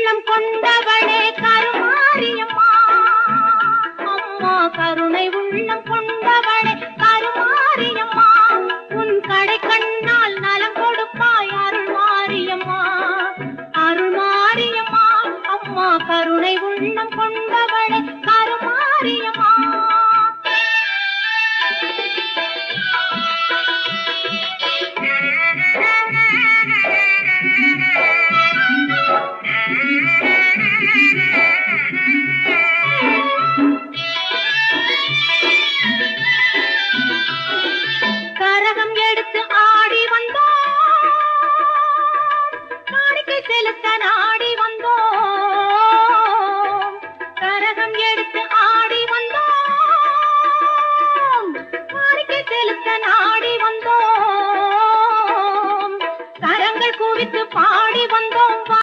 உள்ளம் கொண்டவளே கருமாரியம்மா, அம்மா கருணை உள்ளம் கொண்டவளே கருமாரியம்மா, உன் கடை கண்ணால் நலம் கொடுப்பாய் அருள்மாரியம்மா, அருள்மாரியம்மா, அம்மா கருணை உள்ளம் கொண்டவளே கருமாரியம்மா. கரகம் எடுத்து ஆடி வந்தோம், காணிக்கை செலுத்த நாடி